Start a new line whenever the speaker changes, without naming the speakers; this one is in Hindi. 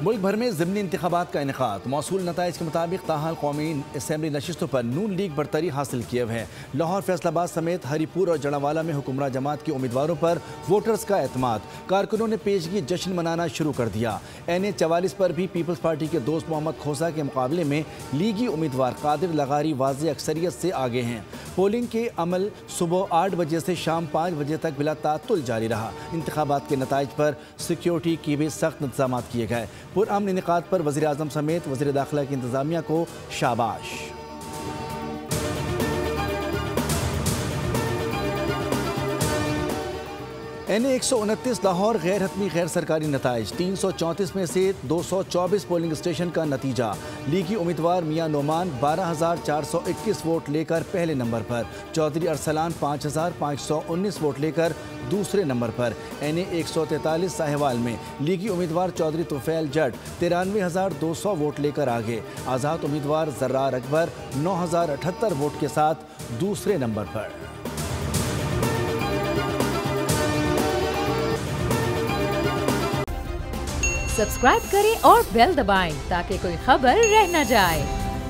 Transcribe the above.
मुल्क भर में ज़िमनी इंतखाबात का इनेकाद। मौसूल नताइज के मुताबिक ताहाल कौमी असम्बली नशिस्तों पर नून लीग बरतरी हासिल किए हुए हैं। लाहौर, फैसलाबाद समेत हरीपुर और जड़ावाला में हुक्मरान जमात के उम्मीदवारों पर वोटर्स का एतमाद। कारकुनों ने पेशगी जश्न मनाना शुरू कर दिया। NA 44 पर भी पीपल्स पार्टी के दोस्त मोहम्मद खोसा के मुकाबले में लीगी उम्मीदवार कादिर लगारी वाज़े अक्सरियत से आगे हैं। पोलिंग के अमल सुबह 8 बजे से शाम 5 बजे तक बिला तातुल जारी रहा। इंतखाबात के नताइज पर सिक्योरिटी की भी सख्त इंतजाम किए गए। पुरअमन इनेकाद पर वज़ीर आज़म समेत वज़ीर दाखिला की इंतजामिया को शाबाश। NA 129 लाहौर गैर हतमी गैर सरकारी नताइज। 334 में से 224 पोलिंग स्टेशन का नतीजा। लीगी उम्मीदवार मियाँ नोमान 12,421 वोट लेकर पहले नंबर पर। चौधरी अरसलान 5,519 वोट लेकर दूसरे नंबर पर। NA 143 साहिवाल में लीगी उम्मीदवार चौधरी तुफैल जट 93,200 वोट लेकर आगे। आज़ाद उम्मीदवार जर्रार अकबर 9,078 वोट के साथ दूसरे नंबर पर।
सब्सक्राइब करें और बेल दबाएं ताकि कोई खबर रह न जाए।